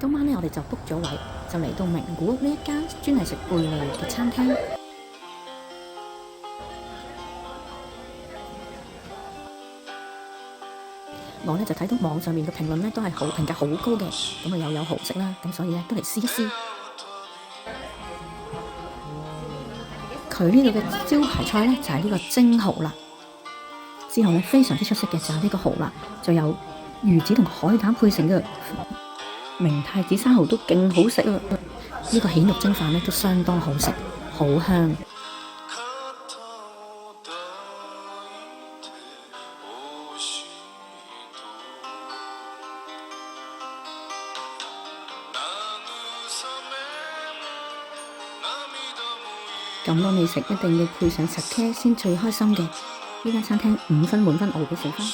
今晚呢，我哋就 book 咗位，就嚟到名古屋呢一間專係食貝類嘅餐廳。我呢就睇到網上面嘅評論呢都係評價好高嘅，咁啊又有蠔食啦，咁所以呢都嚟試一試。佢呢度嘅招牌菜呢就係呢個蒸蠔啦。之後呢非常之出色嘅就係呢個蠔啦，就有魚子同海膽配成嘅明太子生蠔都勁好食啊！呢個蜆肉蒸飯呢都相當好食，好香。咁多美食一定要配上 sake 先最開心嘅。呢間餐廳5分滿分，我會俾4分。